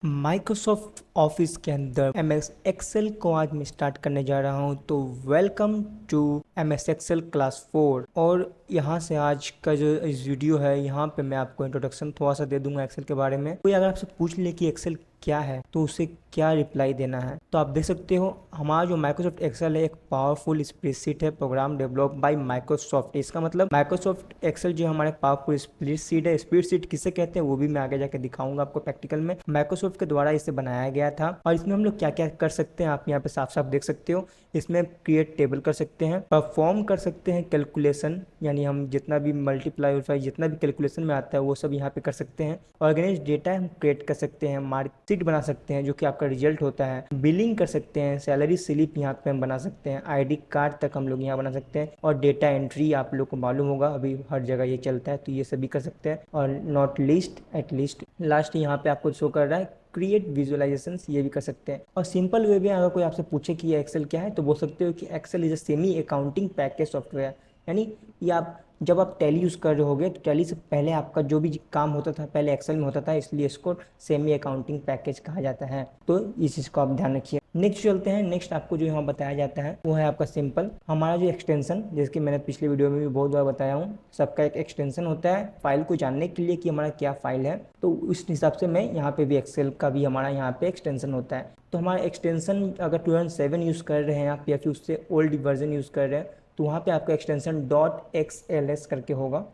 Microsoft office के अंदर M S Excel को आज मैं स्टार्ट करने जा रहा हूं। तो welcome to M S Excel class 4। और यहाँ से आज का जो इस वीडियो है यहाँ पे मैं आपको इंट्रोडक्शन थोड़ा सा दे दूंगा एक्सेल के बारे में। कोई अगर आपसे पूछ ले कि एक्सेल क्या है तो उसे क्या रिप्लाई देना है, तो आप देख सकते हो हमारा जो माइक्रोसॉफ्ट एक्सेल है एक पावरफुल स्प्रेडशीट है, प्रोग्राम डेवलप बाय माइक्रोसॉफ्ट। इसका मतलब माइक्रोसॉफ्ट एक्सेल जो हमारे पावरफुल स्प्रेडशीट है, स्प्रेडशीट किसे कहते हैं वो भी मैं आगे जाके दिखाऊंगा आपको प्रैक्टिकल में। माइक्रोसॉफ्ट के द्वारा इसे बनाया गया था और इसमें हम लोग क्या क्या कर सकते हैं आप यहाँ पे साफ साफ देख सकते हो। इसमें क्रिएट टेबल कर सकते हैं, परफॉर्म कर सकते हैं कैलकुलेशन, यानी हम जितना भी मल्टीप्लाई जितना भी कैलकुलेशन में आता है वो सब यहाँ पे कर सकते हैं। ऑर्गेनाइज डेटा हम क्रिएट कर सकते हैं, मार्कशीट बना सकते हैं जो कि आपका रिजल्ट होता है, बिलिंग कर सकते हैं, सैलरी स्लिप यहाँ पे हम बना सकते हैं, आईडी कार्ड तक हम लोग यहाँ बना सकते हैं, और डेटा एंट्री आप लोग को मालूम होगा अभी हर जगह ये चलता है तो ये सभी कर सकते हैं। और not least at least last यहाँ पे आपको शो कर रहा है क्रिएट विजुअलाइजेशन, ये भी कर सकते हैं। और सिंपल वे में अगर कोई आपसे पूछे कि ये एक्सेल क्या है तो बोल सकते हो कि Excel is a semi accounting package software. यानी ये आप जब आप टैली यूज़ कर रहे होगे तो टैली से पहले आपका जो भी काम होता था पहले एक्सेल में होता था, इसलिए इसको सेमी अकाउंटिंग पैकेज कहा जाता है। तो इस चीज़ को आप ध्यान रखिए। नेक्स्ट चलते हैं। नेक्स्ट आपको जो यहाँ बताया जाता है वो है आपका सिंपल हमारा जो एक्सटेंशन, जैसे कि मैंने पिछले वीडियो में भी बहुत बार बताया हूँ, सबका एक एक्सटेंशन होता है फाइल को जानने के लिए कि हमारा क्या फाइल है। तो उस हिसाब से मैं यहाँ पे भी एक्सेल का भी हमारा यहाँ पे एक्सटेंशन होता है। तो हमारा एक्सटेंशन अगर 2007 यूज़ कर रहे हैं आप या फिर उससे ओल्ड वर्जन यूज़ कर रहे हैं तो वहाँ पे आपका एक्सटेंशन .xls करके होगा।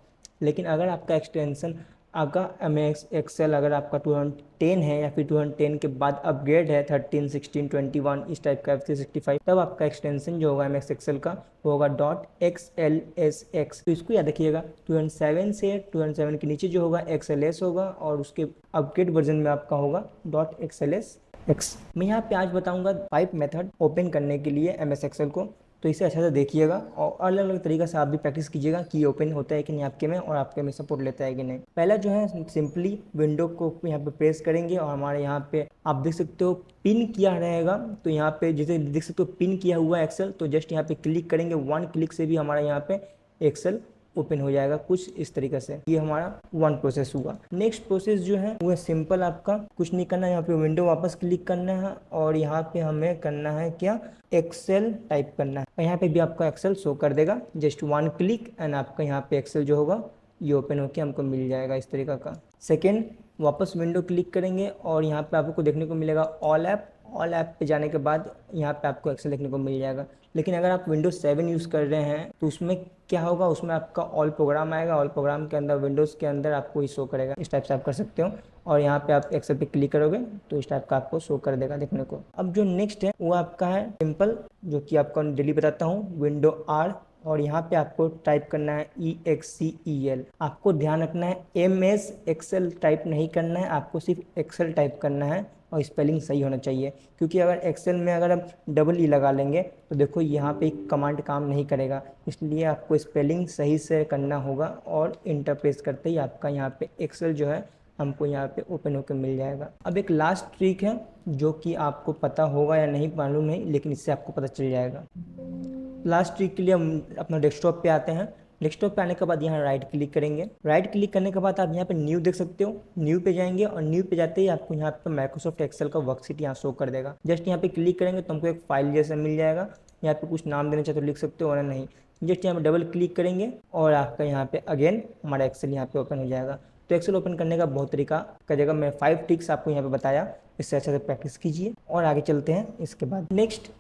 लेकिन अगर आपका एक्सटेंशन आपका एम एक्सेल अगर आपका 2010 है या फिर 2010 के बाद अपग्रेड है 13, 16, 21 इस टाइप का F365, तब आपका एक्सटेंशन जो होगा एम एक्सेल का वो होगा .xlsx। तो इसको याद रखिएगा 2007 से 2007 के नीचे जो होगा XLS होगा और उसके अपग्रेड वर्जन में आपका होगा .xlsx। मैं यहाँ पे आज बताऊंगा 5 मेथड ओपन करने के लिए एम एक्सेल को, तो इसे अच्छा से देखिएगा और अलग अलग तरीके से आप भी प्रैक्टिस कीजिएगा कि ओपन होता है कि नहीं आपके में और आपके में सपोर्ट लेता है कि नहीं। पहला जो है सिंपली विंडो को यहाँ पे प्रेस करेंगे और हमारे यहाँ पे आप देख सकते हो पिन किया रहेगा। तो यहाँ पे जैसे देख सकते हो पिन किया हुआ एक्सेल, तो जस्ट यहाँ पे क्लिक करेंगे, 1 क्लिक से भी हमारा यहाँ पे एक्सेल ओपन हो जाएगा कुछ इस तरीके से। ये हमारा 1 प्रोसेस हुआ। नेक्स्ट प्रोसेस जो है वो है सिंपल, आपका कुछ नहीं करना है, यहाँ पे विंडो वापस क्लिक करना है और यहाँ पे हमें करना है क्या, एक्सेल टाइप करना है और यहाँ पे भी आपका एक्सेल शो कर देगा। जस्ट 1 क्लिक एंड आपका यहाँ पे एक्सेल जो होगा ये ओपन होकर हमको मिल जाएगा इस तरीका का। सेकेंड, वापस विंडो क्लिक करेंगे और यहाँ पे आपको देखने को मिलेगा ऑल ऐप। ऑल ऐप पे जाने के बाद यहाँ पे आपको एक्सेल देखने को मिल जाएगा। लेकिन अगर आप विंडोज 7 यूज़ कर रहे हैं तो उसमें क्या होगा, उसमें आपका ऑल प्रोग्राम आएगा, ऑल प्रोग्राम के अंदर विंडोज़ के अंदर आपको ही शो करेगा। इस टाइप से आप कर सकते हो और यहाँ पे आप एक्सेल पे क्लिक करोगे तो इस टाइप का आपको शो कर देगा देखने को। अब जो नेक्स्ट है वो आपका है सिंपल, जो कि आपको डेली बताता हूँ, विंडो R और यहाँ पे आपको टाइप करना है EXCEL। आपको ध्यान रखना है MS एक्सेल टाइप नहीं करना है, आपको सिर्फ एक्सेल टाइप करना है और स्पेलिंग सही होना चाहिए। क्योंकि अगर एक्सेल में अगर आप डबल ई लगा लेंगे तो देखो यहाँ पे कमांड काम नहीं करेगा, इसलिए आपको स्पेलिंग सही से करना होगा और इंटर प्रेस करते ही आपका यहाँ पे एक्सेल जो है हमको यहाँ पे ओपन होकर मिल जाएगा। अब एक लास्ट ट्रिक है जो कि आपको पता होगा या नहीं मालूम नहीं, लेकिन इससे आपको पता चल जाएगा। लास्ट ट्रिक के लिए हम अपना डेस्कटॉप पे आते हैं। डेस्कटॉप पे आने के बाद यहाँ राइट क्लिक करेंगे। राइट क्लिक करने के बाद आप यहाँ पे न्यू देख सकते हो, न्यू पे जाएंगे और न्यू पे जाते ही आपको यहाँ पे माइक्रोसॉफ्ट एक्सेल का वर्कशीट यहाँ शो कर देगा। जस्ट यहाँ पे क्लिक करेंगे तो हमको एक फाइल जैसा मिल जाएगा। यहाँ पे कुछ नाम देना चाहे तो लिख सकते हो और नहीं। जस्ट यहाँ पे डबल क्लिक करेंगे और आपका यहाँ पे अगेन हमारा एक्सेल यहाँ पे ओपन हो जाएगा। तो एक्सेल ओपन करने का बहुत तरीका का जगह मैं 5 ट्रिक्स आपको यहाँ पे बताया, इससे अच्छे से प्रैक्टिस कीजिए और आगे चलते हैं। इसके बाद नेक्स्ट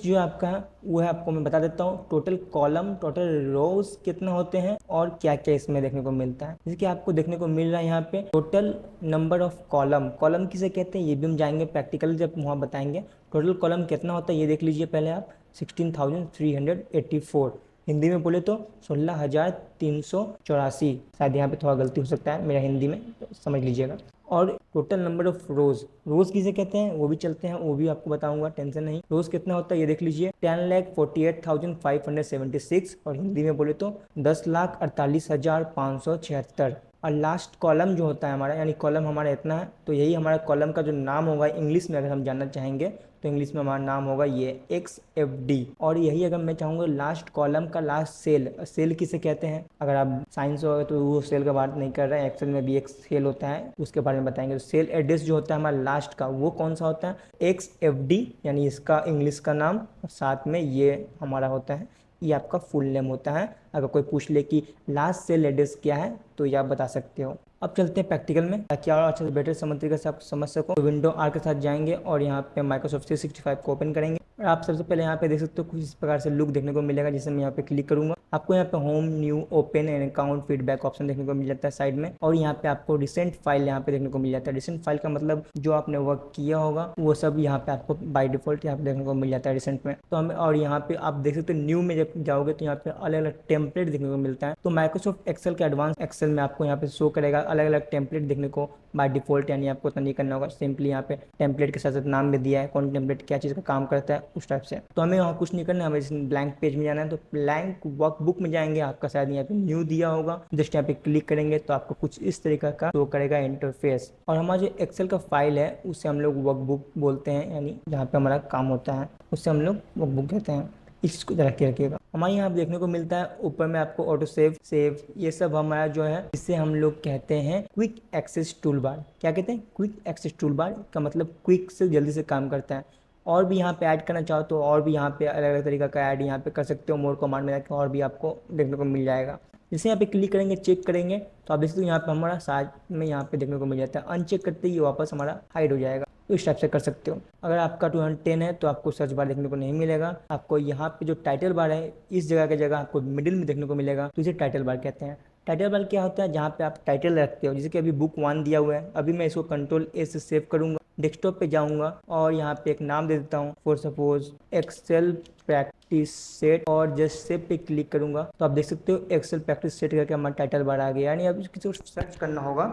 जो आपका है वो है, आपको मैं बता देता हूँ टोटल कॉलम टोटल रोज कितना होते हैं और क्या क्या इसमें देखने को मिलता है। जैसे कि आपको देखने को मिल रहा है यहाँ पे total number of column. Column किसे कहते हैं ये भी हम जाएंगे प्रैक्टिकल जब वहाँ बताएंगे। टोटल कॉलम कितना होता है ये देख लीजिए पहले आप, 16,384। हिंदी में बोले तो 16,384। शायद यहाँ पे थोड़ा गलती हो सकता है मेरा हिंदी में, तो समझ लीजिएगा। और टोटल नंबर ऑफ रोज किसे कहते हैं वो भी चलते हैं, वो भी आपको बताऊंगा, टेंशन नहीं। रोज कितना होता है ये देख लीजिए, 10,48,576 और हिंदी में बोले तो 10,48,576। और लास्ट कॉलम जो होता है हमारा, यानी कॉलम हमारा इतना है, तो यही हमारा कॉलम का जो नाम होगा इंग्लिश में अगर हम जानना चाहेंगे तो इंग्लिश में हमारा नाम होगा ये XFD। और यही अगर मैं चाहूँगा लास्ट कॉलम का लास्ट सेल, सेल किसे कहते हैं, अगर आप साइंस होगा तो वो सेल का बात नहीं कर रहे हैं, एक्सेल में भी एक सेल होता है उसके बारे में बताएंगे। तो सेल एड्रेस जो होता है हमारा लास्ट का वो कौन सा होता है, XFD, यानी इसका इंग्लिश का नाम, और साथ में ये हमारा होता है, ये आपका फुल नेम होता है। अगर कोई पूछ ले कि लास्ट सेल एड्रेस क्या है तो ये आप बता सकते हो। अब चलते हैं प्रैक्टिकल में, ताकि और अच्छे से बेटर समझ तरीके से आप समझ सको। तो विंडो आर के साथ जाएंगे और यहाँ पे माइक्रोसॉफ्ट 365 को ओपन करेंगे और आप सबसे पहले यहाँ पे देख सकते हो कुछ इस प्रकार से लुक देखने को मिलेगा। जिसे मैं यहाँ पे क्लिक करूंगा, आपको यहाँ पे home, new, open and account, feedback option देखने को मिल जाता है साइड में। और यहाँ पे आपको रिसेंट फाइल यहाँ पे देखने को मिल जाता है। रिसेंट फाइल का मतलब जो आपने वर्क किया होगा वो सब यहाँ पे आपको बाय डिफॉल्ट यहाँ पे देखने को मिल जाता है रिसेंट में। तो हमें, और यहाँ पे आप देख सकते हो न्यू में जब जाओगे तो यहाँ पे अलग अलग टेम्पलेट देखने को मिलता है। तो माइक्रोसॉफ्ट एक्सेल के एडवांस एक्सेल में आपको यहाँ पे शो करेगा अलग अलग टेम्पलेट देखने को बाय डिफॉल्ट, यानी आपको उतना नहीं करना होगा। सिंपली यहाँ पे टेम्पलेट के साथ साथ नाम भी दिया है, कौन टेम्पलेट क्या चीज़ का काम करता है उस टाइप से। तो हमें यहाँ कुछ नहीं करना है, हमें ब्लैंक पेज में जाना है। तो ब्लैंक वर्कबुक में जाएंगे, आपका शायद यहाँ पे न्यू दिया होगा, जस्ट यहाँ पे क्लिक करेंगे तो आपको कुछ इस तरीके का शो करेगा इंटरफेस। और हमारा जो एक्सेल का फाइल है उसे हम लोग वर्कबुक बोलते हैं, यानी जहाँ पे हमारा काम होता है उससे हम लोग वर्कबुक कहते हैं। इसको जरा के रखिएगा। हमारे यहाँ देखने को मिलता है ऊपर में आपको ऑटो सेव, सेव, ये सब हमारा जो है इसे हम लोग कहते हैं क्विक एक्सेस टूल बार। क्या कहते हैं, क्विक एक्सेस टूल बार का मतलब क्विक से जल्दी से काम करता है। और भी यहाँ पे ऐड करना चाहो तो और भी यहाँ पे अलग अलग तरीका का ऐड यहाँ पे कर सकते हो। मोर कमांड में जाकर और भी आपको देखने को मिल जाएगा। जैसे यहाँ पे क्लिक करेंगे, चेक करेंगे तो आप देख सकते हो यहाँ पे हमारा साथ में यहाँ पे देखने को मिल जाता है। अनचेक करते ही वापस हमारा हाइड हो जाएगा। तो इस टाइप से कर सकते हो। अगर आपका 210 है तो आपको सर्च बार देखने को नहीं मिलेगा। आपको यहाँ पे जो टाइटल बार है इस जगह की जगह आपको मिडिल में देखने को मिलेगा, तो इसे टाइटल बार कहते हैं। टाइटल बार क्या होता है, जहाँ पे आप टाइटल रखते हो। जैसे कि अभी बुक 1 दिया हुआ है, अभी मैं इसको Ctrl+A से सेव करूंगा, डेस्कटॉप पे जाऊंगा और यहाँ पे एक नाम दे देता हूँ, for suppose Excel practice set, और जस्ट सेव पे क्लिक करूंगा तो आप देख सकते हो एक्सेल प्रैक्टिस सेट करके हमारा टाइटल बार आ गया। यानी अब किसी को सर्च करना होगा,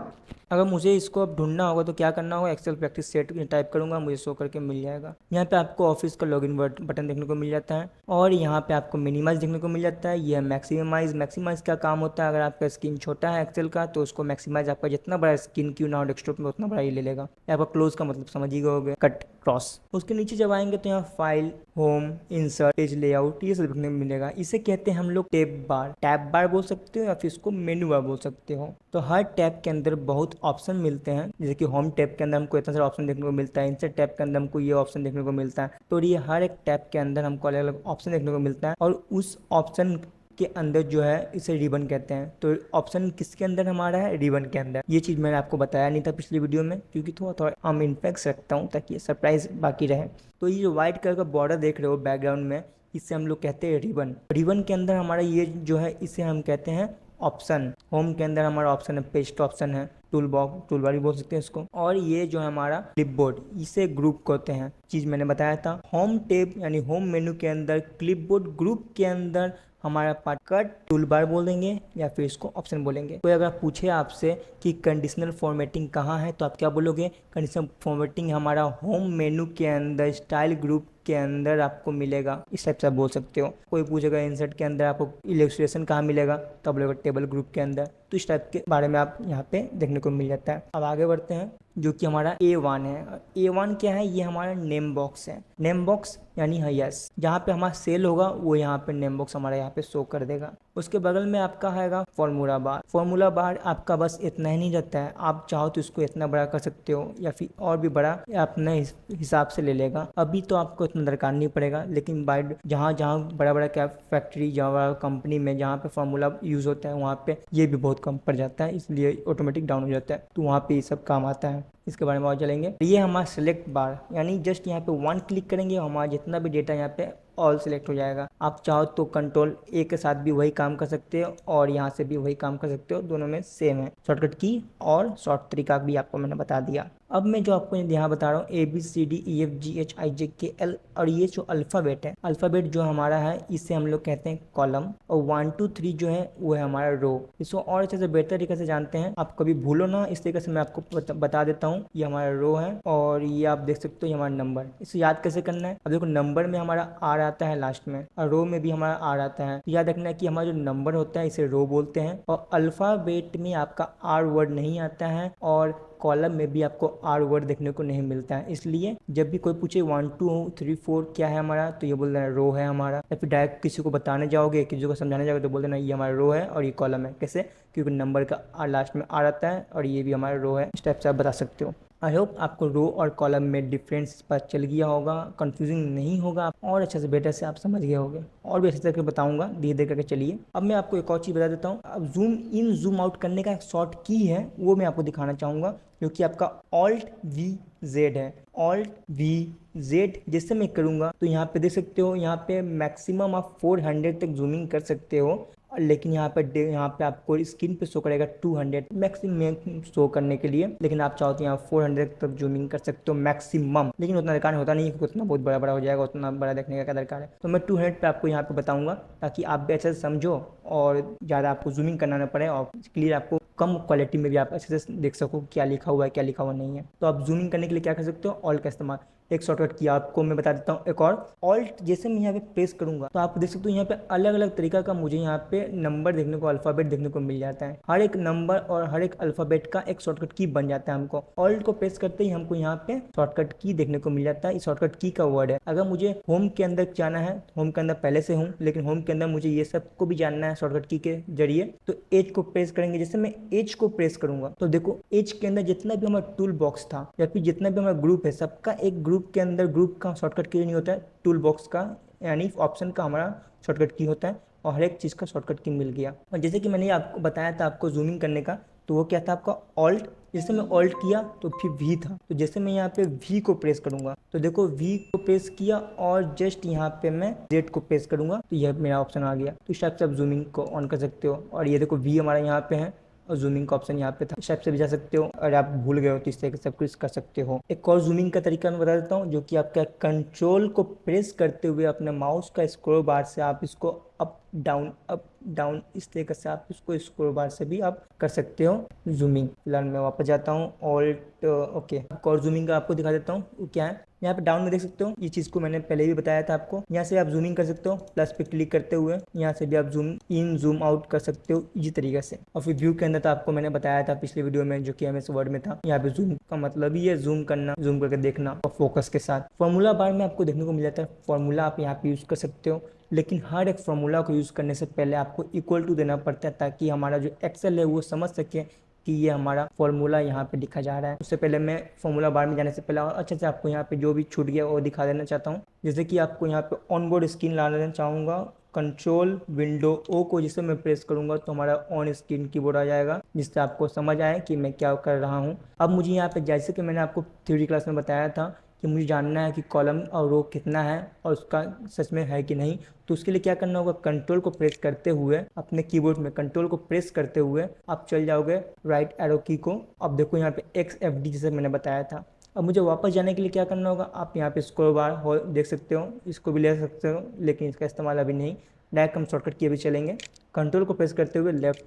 अगर मुझे इसको अब ढूंढना होगा तो क्या करना होगा, एक्सेल प्रैक्टिस सेट टाइप करूंगा, मुझे शो करके मिल जाएगा। यहाँ पे आपको ऑफिस का लॉगिन बटन देखने को मिल जाता है और यहाँ पे आपको मिनिमाइज देखने को मिल जाता है। यह मैक्सिमाइज, मैक्सिमाइज का काम होता है, अगर आपका स्क्रीन छोटा है एक्सेल का तो उसको मैक्सिमाइज, आपका जितना बड़ा स्क्रीन क्यों ना हो डेस्कटॉप में उतना बड़ा ही ले लेगा। आपका क्लोज का मतलब समझ ही गए, कट क्रॉस। उसके नीचे जब आएंगे तो यहाँ file, home, insert, page layout, ये सब देखने को मिलेगा। इसे कहते हैं हम लोग टैब बार। टैब बार बोल सकते हो या फिर इसको मेनू बार बोल सकते हो। तो हर टैब के अंदर बहुत ऑप्शन मिलते हैं। जैसे कि होम टैब के अंदर हमको इतना सारा ऑप्शन देखने को मिलता है, इंसर्ट टैब के अंदर हमको ये ऑप्शन देखने को मिलता है। तो ये हर एक टैब के अंदर हमको अलग अलग ऑप्शन देखने को मिलता है और उस ऑप्शन के अंदर जो है इसे रिबन कहते हैं। तो ऑप्शन किसके अंदर हमारा है, रिबन के अंदर। ये चीज़ मैंने आपको बताया नहीं था पिछली वीडियो में, क्योंकि थोड़ा थोड़ा हम इनफेक्ट रखता हूँ ताकि सरप्राइज बाकी रहे। तो ये जो व्हाइट कलर का बॉर्डर देख रहे हो बैकग्राउंड में, इसे हम लोग कहते हैं रिबन। रिबन के अंदर हमारा ये जो है इसे हम कहते हैं ऑप्शन। होम के अंदर हमारा ऑप्शन है, पेस्ट ऑप्शन है, टूल बॉक्स, टूल बार भी बोल सकते हैं इसको। और ये जो है हमारा क्लिपबोर्ड, इसे ग्रुप कहते हैं। चीज़ मैंने बताया था, होम टैब यानी होम मेनू के अंदर क्लिपबोर्ड, ग्रुप के अंदर हमारा पार्ट कट टूल बार बोल देंगे या फिर इसको ऑप्शन बोलेंगे। कोई अगर पूछे आपसे कि कंडीशनल फॉर्मेटिंग कहाँ है तो आप क्या बोलोगे, कंडीशनल फॉर्मेटिंग हमारा होम मेनू के अंदर स्टाइल ग्रुप के अंदर आपको मिलेगा। इस टाइप से आप बोल सकते हो। कोई पूछेगा इंसर्ट के अंदर आपको इलस्ट्रेशन कहाँ मिलेगा तो आप बोलोगे टेबल ग्रुप के अंदर। तो इस टाइप के बारे में आप यहाँ पे देखने को मिल जाता है। अब आगे बढ़ते हैं, जो कि हमारा A1 है। A1 क्या है, ये हमारा नेम बॉक्स है। नेम बॉक्स यानी यस, जहाँ पे हमारा सेल होगा वो यहाँ पे नेम बॉक्स हमारा यहाँ पे शो कर देगा। उसके बगल में आपका आएगा फॉर्मूला बार। फॉर्मूला बार आपका बस इतना ही नहीं रहता है, आप चाहो तो इसको इतना बड़ा कर सकते हो या फिर और भी बड़ा अपने हिसाब से ले लेगा। अभी तो आपको इतना दरकार नहीं पड़ेगा, लेकिन बाय जहाँ जहाँ बड़ा बड़ा क्या फैक्ट्री या कंपनी में जहाँ पे फॉर्मूला यूज होता है वहाँ पे ये भी बहुत कम पड़ जाता है, इसलिए ऑटोमेटिक डाउन हो जाता है। तो वहाँ पे ये सब काम आता है। इसके बारे में और चलेंगे। ये हमारा सेलेक्ट बार, यानी जस्ट यहाँ पे 1 क्लिक करेंगे हमारा जितना भी डेटा यहाँ पे ऑल सेलेक्ट हो जाएगा। आप चाहो तो Ctrl+A के साथ भी वही काम कर सकते हो और यहाँ से भी वही काम कर सकते हो, दोनों में सेम है। शॉर्टकट की और शॉर्ट तरीका भी आपको मैंने बता दिया। अब मैं जो आपको यहाँ बता रहा हूँ ABCDEFGHIJKL, और ये जो अल्फ़ाबेट है, अल्फ़ाबेट जो हमारा है इसे हम लोग कहते हैं कॉलम, और 1 2 3 जो है वो है हमारा रो। इसको और अच्छे से बेहतर तरीके से जानते हैं, आप कभी भूलो ना, इस तरीके से मैं आपको बता देता हूँ। ये हमारा रो है और ये आप देख सकते हो ये हमारा नंबर। इसे याद कैसे करना है? अब देखो नंबर में हमारा आर आता है लास्ट में, और रो में भी हमारा आर आता है। तो याद रखना है कि हमारा जो नंबर होता है इसे रो बोलते हैं, और अल्फ़ाबेट में आपका आर वर्ड नहीं आता है, और कॉलम में भी आपको आर वर्ड देखने को नहीं मिलता है। इसलिए जब भी कोई पूछे 1 2 3 4 क्या है हमारा, तो ये बोल देना रो है हमारा। या फिर डायरेक्ट किसी को बताने जाओगे, किसी को समझाने जाओगे, तो बोल देना ये हमारा रो है और ये कॉलम है। कैसे? क्योंकि नंबर का आर लास्ट में आर आता है और ये भी हमारा रो है। इस टाइप से आप बता सकते हो। आई होप आपको रो और कॉलम में डिफरेंस पता चल गया होगा, कंफ्यूजिंग नहीं होगा, आप और अच्छे से बेटर से आप समझ गए होंगे। और भी अच्छे से करके बताऊंगा धीरे धीरे करके। चलिए अब मैं आपको एक और चीज़ बता देता हूँ। अब जूम इन जूम आउट करने का एक शॉर्ट की है, वो मैं आपको दिखाना चाहूँगा, जो कि आपका Alt+V+Z है। Alt+V+Z जैसे मैं करूँगा तो यहाँ पे देख सकते हो, यहाँ पे मैक्सिमम आप 400 तक जूमिंग कर सकते हो, लेकिन यहाँ पे आपको स्क्रीन पे शो करेगा 200 मैक्सिमम शो करने के लिए। लेकिन आप चाहो तो यहाँ 400 तक जूमिंग कर सकते हो मैक्सिमम, लेकिन उतना दरकार होता नहीं, क्योंकि उतना बहुत बड़ा बड़ा हो जाएगा, उतना बड़ा देखने का क्या दरकार है। तो मैं 200 पे आपको यहाँ पे बताऊंगा, ताकि आप भी अच्छे से समझो और ज़्यादा आपको जूमिंग करना ना पड़े, और क्लियर आपको कम क्वालिटी में भी आप अच्छे से देख सको क्या लिखा हुआ है क्या लिखा हुआ नहीं है। तो आप जूमिंग करने के लिए क्या कर सकते हो? ऑल्ट का इस्तेमाल। एक शॉर्टकट की आपको मैं बता देता हूँ एक और। ऑल्ट जैसे मैं यहाँ पे प्रेस करूंगा तो आप देख सकते हो यहाँ पे अलग अलग तरीका का मुझे यहाँ पे नंबर देखने को, अल्फाबेट देखने को मिल जाता है। हर एक नंबर और हर एक अल्फाबेट का एक शॉर्टकट की बन जाता है हमको। ऑल्ट को प्रेस करते ही हमको यहाँ पे शॉर्टकट की देखने को मिल जाता है। इस शॉर्टकट की का वर्ड है। अगर मुझे होम के अंदर जाना है, होम के अंदर पहले से हूँ, लेकिन होम के अंदर मुझे ये सब को भी जानना है शॉर्टकट की के जरिए, तो एज को प्रेस करेंगे। जैसे मैं एज को प्रेस करूंगा तो देखो एज के अंदर जितना भी हमारा टूल बॉक्स था, या फिर जितना भी हमारा ग्रुप है, सबका एक ग्रुप के अंदर ग्रुप का शॉर्टकट की नहीं होता है, टूल बॉक्स का यानी ऑप्शन का हमारा शॉर्टकट की होता है, और हर एक चीज़ का शॉर्टकट की मिल गया। और जैसे कि मैंने आपको बताया था आपको जूमिंग करने का, तो वो क्या था आपका ऑल्ट। जैसे मैं ऑल्ट किया तो फिर वी था, तो जैसे मैं यहाँ पे वी को प्रेस करूंगा तो देखो वी को प्रेस किया, और जस्ट यहाँ पे मैं जेड को प्रेस करूंगा तो यह मेरा ऑप्शन आ गया। तो इस टाइप से आप जूमिंग को ऑन कर सकते हो। और ये देखो वी हमारा यहाँ पे है और जूमिंग का ऑप्शन यहाँ पे था, इस टाइप से भी जा सकते हो। अगर आप भूल गए हो तो इस तरीके से सब कुछ कर सकते हो। एक और जूमिंग का तरीका मैं बता देता हूँ, जो कि आपका कंट्रोल को प्रेस करते हुए अपने माउस का स्क्रोल बार से आप इसको अप डाउन इस तरीके से आप इसको स्क्रोल बार से भी आप कर सकते हो जूमिंग। फिलहाल मैं वापस जाता हूँ ऑल्ट, ओके। एक और जूमिंग का आपको दिखा देता हूँ, वो क्या है। यहाँ पे डाउन में देख सकते हो, ये चीज़ को मैंने पहले भी बताया था आपको। यहाँ से आप जूमिंग कर सकते हो प्लस पे क्लिक करते हुए, यहाँ से भी आप जूम इन जूम आउट कर सकते हो इसी तरीके से। और फिर व्यू के अंदर तो आपको मैंने बताया था पिछले वीडियो में, जो कि MS वर्ड में था। यहाँ पे जूम का मतलब ही है जूम करना, जूम करके देखना और फोकस के साथ। फॉर्मूला बार में आपको देखने को मिल जाता है, फॉर्मूला आप यहाँ पे यूज़ कर सकते हो, लेकिन हर एक फॉर्मूला को यूज़ करने से पहले आपको इक्वल टू देना पड़ता है, ताकि हमारा जो एक्सेल है वो समझ सके कि ये हमारा फॉर्मूला यहाँ पे लिखा जा रहा है। उससे पहले मैं फॉर्मूला बार में जाने से पहले और अच्छे से आपको यहाँ पे जो भी छूट गया वो दिखा देना चाहता हूँ। जैसे कि आपको यहाँ पे ऑन बोर्ड स्क्रीन ला देना चाहूँगा, कंट्रोल विंडो ओ को जिसे मैं प्रेस करूँगा तो हमारा ऑन स्क्रीन कीबोर्ड आ जाएगा, जिससे आपको समझ आए कि मैं क्या कर रहा हूँ। अब मुझे यहाँ पे जैसे कि मैंने आपको थ्योरी क्लास में बताया था कि मुझे जानना है कि कॉलम और रो कितना है और उसका सच में है कि नहीं, तो उसके लिए क्या करना होगा, कंट्रोल को प्रेस करते हुए अपने कीबोर्ड में कंट्रोल को प्रेस करते हुए आप चल जाओगे राइट एरो की को। अब देखो यहाँ पे XFD जैसे मैंने बताया था। अब मुझे वापस जाने के लिए क्या करना होगा, आप यहाँ पे स्क्रॉल बार हो देख सकते हो, इसको भी ले सकते हो, लेकिन इसका इस्तेमाल अभी नहीं। डायरेक्ट हम शॉर्टकट की अभी चलेंगे। कंट्रोल को प्रेस करते हुए लेफ्ट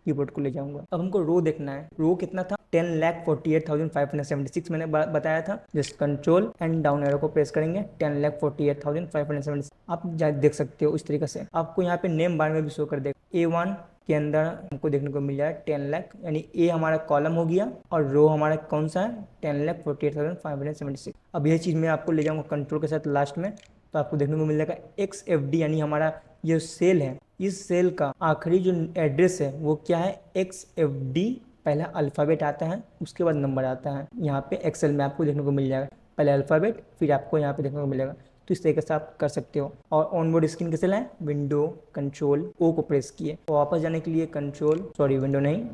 कीबोर्ड को ले जाऊंगा। अब हमको रो देखना है, रो कितना था 10,48,576 मैंने बताया था। Just control and down arrow को प्रेस करेंगे 10,48,576 आप देख सकते हो। इस तरीके से आपको यहाँ पे नेम बार में भी शो कर देगा। A1 के अंदर हमको देखने को मिल जाए 10 लाख, यानी ए हमारा कॉलम हो गया और रो हमारा कौन सा है 10,48,576। अब यह चीज़ मैं आपको ले जाऊँगा कंट्रोल के साथ लास्ट में, तो आपको देखने को मिल जाएगा XFD, यानी हमारा ये सेल है, इस सेल का आखिरी जो एड्रेस है वो क्या है XFD। पहला अल्फ़ाबेट आता है उसके बाद नंबर आता है। यहाँ पे एक्सेल में आपको देखने को मिल जाएगा, पहले अल्फ़ाबेट फिर आपको यहाँ पे देखने को मिलेगा। तो इस तरीके से आप कर सकते हो। और ऑनबोर्ड स्क्रीन कैसे लाएं, विंडो कंट्रोल ओ को प्रेस किए, तो वापस जाने के लिए विंडो नहीं,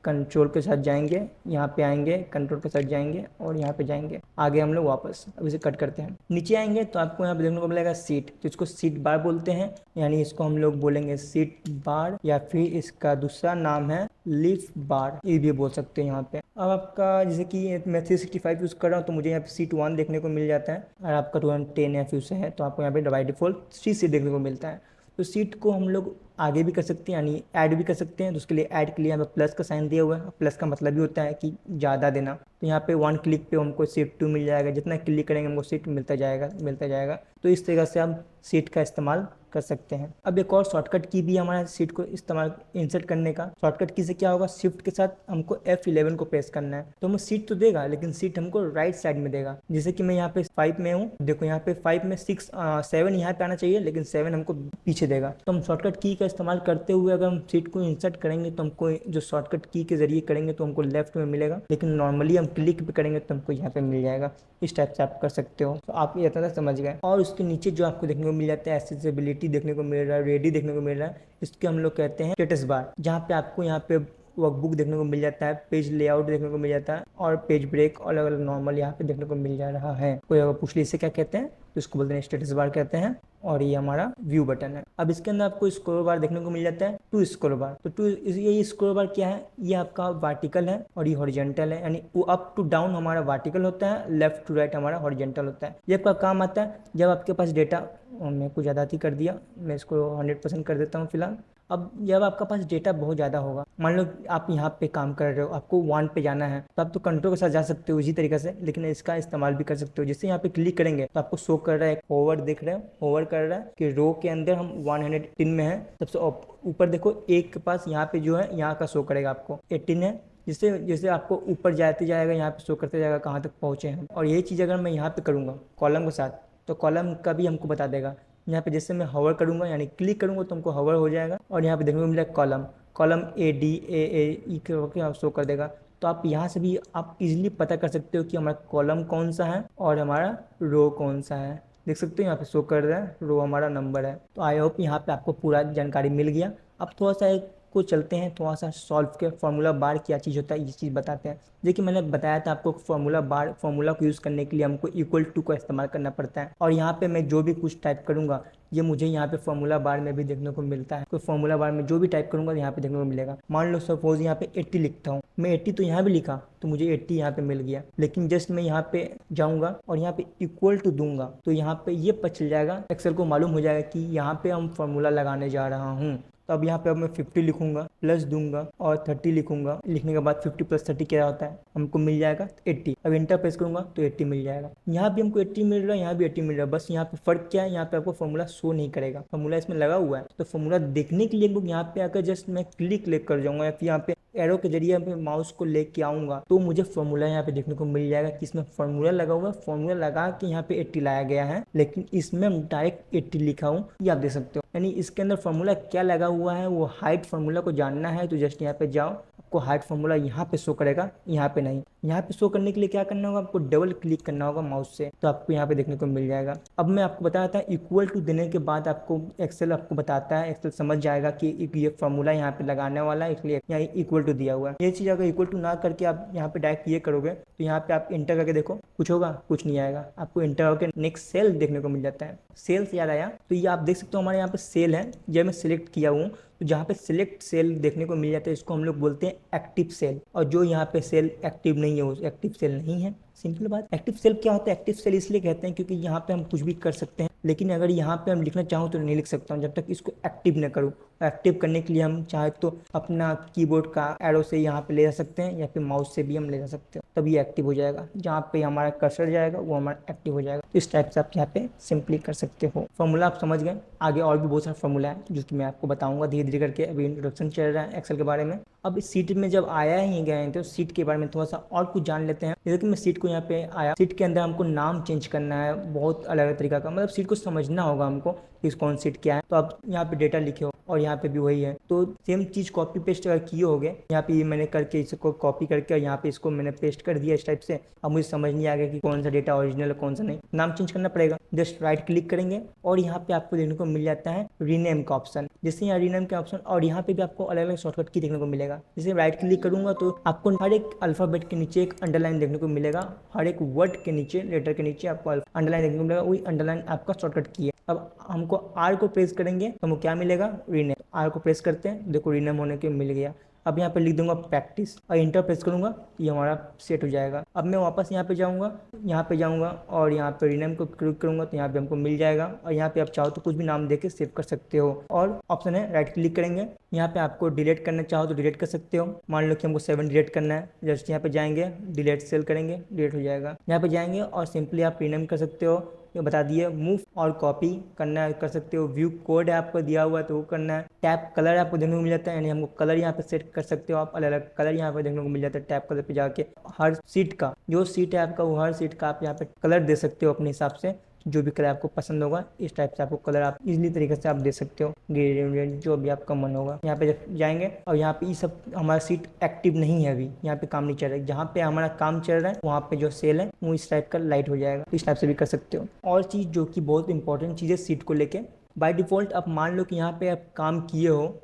कंट्रोल के साथ जाएंगे, यहाँ पे आएंगे, कंट्रोल के साथ जाएंगे और यहाँ पे जाएंगे, आगे हम लोग वापस अब इसे कट करते हैं। नीचे आएंगे तो आपको यहाँ पे देखने को मिलेगा सीट, तो इसको सीट बार बोलते हैं, यानी इसको हम लोग बोलेंगे सीट बार, या फिर इसका दूसरा नाम है लीफ बार ये भी बोल सकते हैं यहाँ पे। अब आपका जैसे कि मैं 365 यूज़ कर रहा हूँ तो मुझे यहाँ पे सीट 1 देखने को मिल जाता है। और आपका 210 एफ यूज़ है तो आपको यहाँ पे बाई डिफॉल्ट 3 सीट देखने को मिलता है। तो सीट को हम लोग आगे भी कर सकते हैं यानी ऐड भी कर सकते हैं। तो उसके लिए ऐड के लिए हमें प्लस का साइन दिया हुआ है। प्लस का मतलब भी होता है कि ज़्यादा देना। तो यहाँ पे 1 क्लिक पे हमको सीट 2 मिल जाएगा, जितना क्लिक करेंगे हमको सीट मिलता जाएगा। तो इस तरह से हम सीट का इस्तेमाल कर सकते हैं। अब एक और शॉर्टकट की भी हमारा सीट को इस्तेमाल इंसर्ट करने का। शॉर्टकट की से क्या होगा, शिफ्ट के साथ हमको F11 को प्रेस करना है तो हमें सीट तो देगा लेकिन सीट हमको राइट साइड में देगा। जैसे कि मैं यहाँ पे 5 में हूँ, देखो यहाँ पे 5 में 7 यहाँ पे आना चाहिए लेकिन 7 हमको पीछे देगा। तो हम शॉर्टकट की का इस्तेमाल करते हुए अगर हम सीट को इंसर्ट करेंगे तो हमको जो शॉर्टकट की के जरिए करेंगे तो हमको लेफ्ट में मिलेगा, लेकिन नॉर्मली हम क्लिक पे करेंगे तो हमको यहाँ पे मिल जाएगा। इस टाइप से आप कर सकते हो। तो आप ये इतना समझ गए। और उसके नीचे जो आपको देखने को मिल जाता है एक्सेसिबिलिटी देखने को मिल रहा है, रेडी देखने को मिल रहा है, इसके हम लोग कहते हैं स्टेटस बार, जहाँ पे आपको यहाँ पे वर्कबुक देखने को मिल जाता है, पेज लेआउट देखने को मिल जाता है और पेज ब्रेक अलग अलग नॉर्मल यहाँ पे देखने को मिल जा रहा है। कोई अगर पूछ ली इसे क्या कहते हैं तो इसको बोलते हैं स्टेटस बार कहते हैं। और ये हमारा व्यू बटन है। अब इसके अंदर आपको स्क्रोल बार देखने को मिल जाता है, 2 स्क्रोल बार। तो ये स्क्रोल बार क्या है, ये आपका वर्टिकल है और ये हॉरिजेंटल है, यानी वो अप टू डाउन हमारा वर्टिकल होता है, लेफ्ट टू राइट हमारा हॉरिजेंटल होता है। ये आपका काम आता है जब आपके पास डेटा, मैं कुछ ज़्यादा ही कर दिया, मैं इसको 100% कर देता हूँ फिलहाल। अब जब आपका पास डेटा बहुत ज़्यादा होगा, मान लो आप यहाँ पे काम कर रहे हो, आपको 1 पे जाना है तो आप तो कंट्रोल के साथ जा सकते हो इसी तरीके से, लेकिन इसका इस्तेमाल भी कर सकते हो। जैसे यहाँ पे क्लिक करेंगे तो आपको शो कर रहा है, होवर देख रहे हो, होवर कर रहा है कि रो के अंदर हम 118 में है। सबसे ऊपर देखो एक के पास यहाँ पे जो है यहाँ का शो करेगा आपको 18 है। जिससे जैसे आपको ऊपर जाते जाएगा यहाँ पे शो करते जाएगा कहाँ तक पहुँचे हैं। और यही चीज़ अगर मैं यहाँ पे करूँगा कॉलम के साथ तो कॉलम का भी हमको बता देगा। यहाँ पे जैसे मैं हवर करूँगा यानी क्लिक करूँगा तो हमको हवर हो जाएगा और यहाँ पे देखने को मिला कॉलम, कॉलम ADAAE करके शो कर देगा। तो आप यहाँ से भी आप इजीली पता कर सकते हो कि हमारा कॉलम कौन सा है और हमारा रो कौन सा है। देख सकते हो यहाँ पे शो कर रहा है रो हमारा नंबर है। तो आई होप यहाँ पे आपको पूरा जानकारी मिल गया। अब थोड़ा सा एक को चलते हैं, थोड़ा सा सॉल्व के फार्मूला बार क्या चीज़ होता है ये चीज़ बताते हैं। देखिए मैंने बताया था आपको फार्मूला को यूज़ करने के लिए हमको इक्वल टू का इस्तेमाल करना पड़ता है। और यहाँ पे मैं जो भी कुछ टाइप करूँगा ये मुझे यहाँ पे फार्मूला बार में भी देखने को मिलता है। तो फार्मूला बार में जो भी टाइप करूँगा यहाँ पे देखने को मिलेगा। मान लो सपोज यहाँ पे 80 लिखता हूँ, मैं 80 तो यहाँ भी लिखा तो मुझे 80 यहाँ पे मिल गया, लेकिन जस्ट मैं यहाँ पे जाऊँगा और यहाँ पे इक्वल टू दूंगा तो यहाँ पे ये पता चल जाएगा, एक्सेल को मालूम हो जाएगा कि यहाँ पे हम फार्मूला लगाने जा रहा हूँ। तो अब यहाँ पे अब मैं 50 लिखूंगा, प्लस दूंगा और 30 लिखूंगा। लिखने के बाद 50 प्लस 30 क्या होता है, हमको मिल जाएगा 80। अब इंटर प्रेस करूंगा तो 80 मिल जाएगा। यहाँ भी हमको 80 मिल रहा है, यहाँ भी 80 मिल रहा है। बस यहाँ पे फर्क क्या है, यहाँ पे आपको फॉर्मूला शो नहीं करेगा, फॉर्मूला इसमें लगा हुआ है। तो फॉर्मूला देखने के लिए यहाँ पे आकर जस्ट मैं क्लिक कर जाऊंगा या फिर यहाँ पे एरो के जरिए मैं माउस को लेके आऊंगा तो मुझे फॉर्मूला यहाँ पे देखने को मिल जाएगा कि इसमें फॉर्मूला लगा हुआ है। फॉर्मूला लगा के यहाँ पे 80 लाया गया है, लेकिन इसमें हम डायरेक्ट 80 लिखा हूँ, ये आप देख सकते हो। यानी इसके अंदर फॉर्मूला क्या लगा हुआ है, वो हाइट फॉर्मूला को जानना है तो जस्ट यहाँ पे जाओ, आपको हाइट फॉर्मूला यहाँ पे शो करेगा, यहाँ पे नहीं। यहाँ पे शो करने के लिए क्या करना होगा, आपको डबल क्लिक करना होगा माउस से तो आपको यहाँ पे देखने को मिल जाएगा। अब मैं आपको बताया था इक्वल टू देने के बाद आपको एक्सेल आपको बताता है, एक्सेल समझ जाएगा कि ये फॉर्मूला यहाँ पे लगाने वाला है, इसलिए यहाँ इक्वल टू दिया हुआ है। ये चीज़ अगर इक्वल टू ना करके आप यहाँ पे डायरेक्ट ये करोगे तो यहाँ पे आप इंटर करके देखो, कुछ होगा, कुछ नहीं आएगा। आपको इंटर होकर नेक्स्ट सेल देखने को मिल जाता है। सेल से याद आया तो ये आप देख सकते हो हमारे यहाँ पे सेल है, जब मैं सिलेक्ट किया हूँ तो जहाँ पे सिलेक्ट सेल देखने को मिल जाता है इसको हम लोग बोलते हैं एक्टिव सेल। और जो यहाँ पे सेल एक्टिव नहीं है वो एक्टिव सेल नहीं है। सिंपल बात। एक्टिव सेल क्या होता है, एक्टिव सेल इसलिए कहते हैं क्योंकि यहाँ पे हम कुछ भी कर सकते हैं, लेकिन अगर यहाँ पे हम लिखना चाहूँ तो नहीं लिख सकता हूँ जब तक इसको एक्टिव न करूँ। एक्टिव करने के लिए हम चाहे तो अपना कीबोर्ड का एरो से यहाँ पे ले जा सकते हैं या फिर माउस से भी हम ले जा सकते हैं, तभी एक्टिव हो जाएगा। जहाँ पे हमारा कर्सर जाएगा वो हमारा एक्टिव हो जाएगा। इस टाइप से आप यहाँ पे सिंपली कर सकते हो। फॉर्मूला आप समझ गए। आगे और भी बहुत सारा फॉर्मूला है जो कि मैं आपको बताऊंगा धीरे धीरे करके। अभी इंट्रोडक्शन चल रहा है एक्सेल के बारे में। अब इस सीट में जब आया ही गए तो सीट के बारे में थोड़ा सा और कुछ जान लेते हैं। जैसे कि मैं सीट को यहाँ पे आया, सीट के अंदर हमको नाम चेंज करना है बहुत अलग अलग तरीका का, मतलब सीट को समझना होगा हमको कि कौन सीट क्या है। तो आप यहाँ पे डेटा लिखे हो और यहाँ पे भी वही है, तो सेम चीज़ कॉपी पेस्ट अगर किए हो गए, यहाँ पे मैंने करके इसको कॉपी करके यहाँ पे इसको मैंने पेस्ट कर दिया इस टाइप से। अब मुझे समझ नहीं आ गया कि कौन सा डेटा ओरिजिनल है कौन सा नहीं, नाम चेंज करना पड़ेगा। जस्ट राइट क्लिक करेंगे और यहाँ पे आपको देखने को मिल जाता है रीनेम का ऑप्शन। जैसे यहाँ रीनेम का ऑप्शन और यहाँ पे भी आपको अलग अलग शॉर्टकट की देखने को मिलेगा। जैसे राइट क्लिक करूंगा तो आपको हर एक अल्फाबेट के नीचे एक अंडरलाइन देखने को मिलेगा, हर एक वर्ड के नीचे लेटर के नीचे आपको अंडरलाइन देखने को मिलेगा, वही अंडरलाइन आपका शॉर्टकट की है। अब हमको आर को प्रेस करेंगे तो हमको क्या मिलेगा, रीनेम। आर को प्रेस करते हैं, देखो रीनेम होने के मिल गया। अब यहाँ पे लिख दूंगा प्रैक्टिस और इंटर प्रेस करूँगा, ये हमारा सेट हो जाएगा। अब मैं वापस यहाँ पे जाऊँगा और यहाँ पे रीनेम को क्लिक करूँगा तो यहाँ पे हमको मिल जाएगा। और यहाँ पे आप चाहो तो कुछ भी नाम देके सेव कर सकते हो। और ऑप्शन है राइट क्लिक करेंगे, यहाँ पे आपको डिलीट करना चाहो तो डिलीट कर सकते हो। मान लो कि हमको 7 डिलीट करना है, जस्ट यहाँ पे जाएंगे, डिलीट सेल करेंगे, डिलीट हो जाएगा। यहाँ पे जाएंगे और सिंपली आप रीनेम कर सकते हो, ये बता दिए। मूव और कॉपी करना है कर सकते हो। व्यू कोड है आपको दिया हुआ है तो वो करना है। टैप कलर आपको देखने को मिल जाता है, यानी हमको कलर यहाँ पे सेट कर सकते हो आप, अलग अलग कलर यहाँ पे देखने को मिल जाता है। टैप कलर पे जाके हर सीट का, जो सीट है आपका वो हर सीट का आप यहाँ पे कलर दे सकते हो अपने हिसाब से, जो भी कलर आपको पसंद होगा इस टाइप से आपको कलर आप इजीली तरीके से आप दे सकते हो, ग्रेडियंट जो भी आपका मन होगा। यहाँ पे जब जाएंगे और यहाँ पे ये सब हमारा सीट एक्टिव नहीं है, अभी यहाँ पे काम नहीं चल रहा है। जहाँ पे हमारा काम चल रहा है वहाँ पे जो सेल है वो इस टाइप का लाइट हो जाएगा, इस टाइप से भी कर सकते हो। और चीज़ जो कि बहुत इंपॉर्टेंट चीज़ है सीट को लेके, बाय डिफ़ॉल्ट आप मान लो कि यहाँ पे आप काम किए हो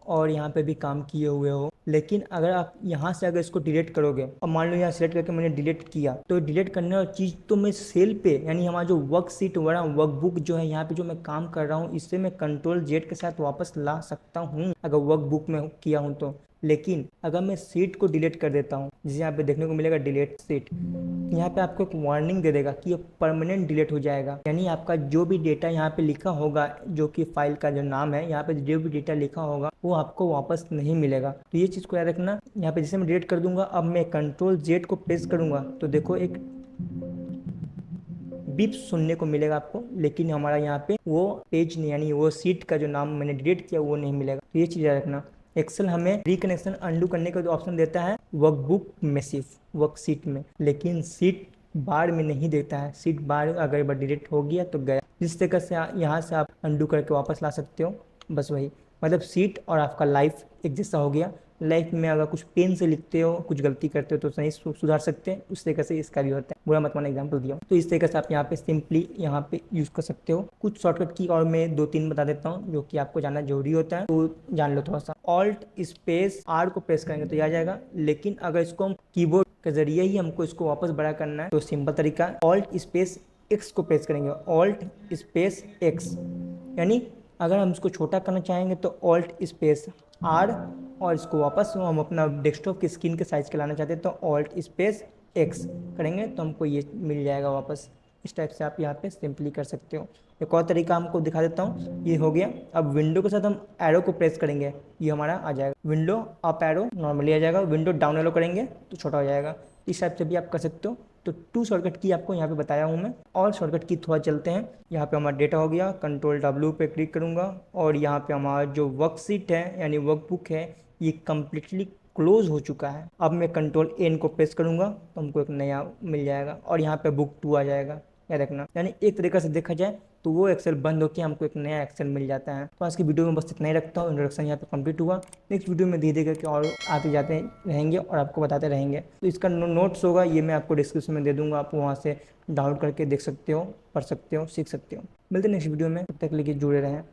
और यहाँ पे भी काम किए हुए हो, लेकिन अगर आप यहाँ से अगर इसको डिलीट करोगे और मान लो यहाँ सेलेक्ट करके मैंने डिलीट किया, तो डिलीट करने वाली चीज़ तो मैं सेल पे, यानी हमारा जो वर्क सीट वाला वर्कबुक जो है यहाँ पे जो मैं काम कर रहा हूँ, इससे मैं कंट्रोल जेड के साथ वापस ला सकता हूँ अगर वर्कबुक में किया हूँ तो। लेकिन अगर मैं सीट को डिलीट कर देता हूँ, जिसे यहाँ पे देखने को मिलेगा डिलीट सीट, यहाँ पे आपको एक वार्निंग दे देगा कि ये परमानेंट डिलीट हो जाएगा। यानी आपका जो भी डेटा यहाँ पे लिखा होगा, जो कि फाइल का जो नाम है, यहाँ पे जो भी डेटा लिखा होगा वो आपको वापस नहीं मिलेगा। तो ये चीज़ को याद रखना। यहाँ पे जैसे मैं डिलीट कर दूंगा, अब मैं कंट्रोल जेड को प्रेस करूंगा तो देखो एक बीप सुनने को मिलेगा आपको, लेकिन हमारा यहाँ पे वो पेज नहीं, यानी वो सीट का जो नाम मैंने डिलीट किया वो नहीं मिलेगा। तो ये चीज़ याद रखना। एक्सेल हमें रिकनेक्शन अंडू करने का जो ऑप्शन देता है वर्कबुक में, सिर्फ वर्कशीट में, लेकिन सीट बार में नहीं देता है। सीट बार अगर एक बार डिलीट हो गया तो गया। जिस तरीके से यहाँ से आप अंडू करके वापस ला सकते हो, बस वही, मतलब सीट और आपका लाइफ एक जैसा हो गया। लाइफ में अगर कुछ पेन से लिखते हो, कुछ गलती करते हो तो सही सुधार सकते हैं, उस तरीके से इसका भी होता है। बुरा मत माना एग्जाम्पल दिया। तो इस तरीके से आप यहाँ पे सिंपली यहाँ पे यूज़ कर सकते हो। कुछ शॉर्टकट की और मैं 2-3 बता देता हूँ जो कि आपको जानना जरूरी होता है, तो जान लो थोड़ा सा। ऑल्ट स्पेस आर को प्रेस करेंगे तो आ जाएगा, लेकिन अगर इसको हम कीबोर्ड के जरिए ही हमको इसको वापस बड़ा करना है तो सिंपल तरीका, ऑल्ट स्पेस एक्स को प्रेस करेंगे, ऑल्ट स्पेस एक्स। यानी अगर हम इसको छोटा करना चाहेंगे तो ऑल्ट स्पेस आर, और इसको वापस हम अपना डेस्कटॉप की स्क्रीन के साइज के लाना चाहते हैं तो ऑल्ट स्पेस एक्स करेंगे तो हमको ये मिल जाएगा वापस। इस टाइप से आप यहाँ पे सिंपली कर सकते हो। एक और तरीका हमको दिखा देता हूँ, ये हो गया। अब विंडो के साथ हम एरो को प्रेस करेंगे, ये हमारा आ जाएगा विंडो अप एरो, नॉर्मली आ जाएगा। विंडो डाउन एरो करेंगे तो छोटा हो जाएगा। इस टाइप से भी आप कर सकते हो। तो 2 शॉर्टकट की आपको यहाँ पे बताया हूँ मैं, और शॉर्टकट की थोड़ा चलते हैं। यहाँ पे हमारा डेटा हो गया, कंट्रोल W पे क्लिक करूँगा और यहाँ पे हमारा जो वर्कशीट है यानी वर्कबुक है ये कम्प्लीटली क्लोज हो चुका है। अब मैं कंट्रोल N को प्रेस करूँगा तो हमको एक नया मिल जाएगा और यहाँ पे बुक 2 आ जाएगा, याद रखना। यानी एक तरीके से देखा जाए तो वो एक्सेल बंद होकर हमको एक नया एक्सेल मिल जाता है। तो आज की वीडियो में बस इतना ही रखता हूँ। इंट्रोडक्शन यहाँ पे कंप्लीट हुआ। नेक्स्ट वीडियो में धीरे धीरे करके और आते जाते रहेंगे और आपको बताते रहेंगे। तो इसका नोट्स होगा, ये मैं आपको डिस्क्रिप्शन में दे दूँगा, आप वहाँ से डाउनलोड करके देख सकते हो, पढ़ सकते हो, सीख सकते हो। मिलते हैं नेक्स्ट वीडियो में, तब तक के लिए जुड़े रहें।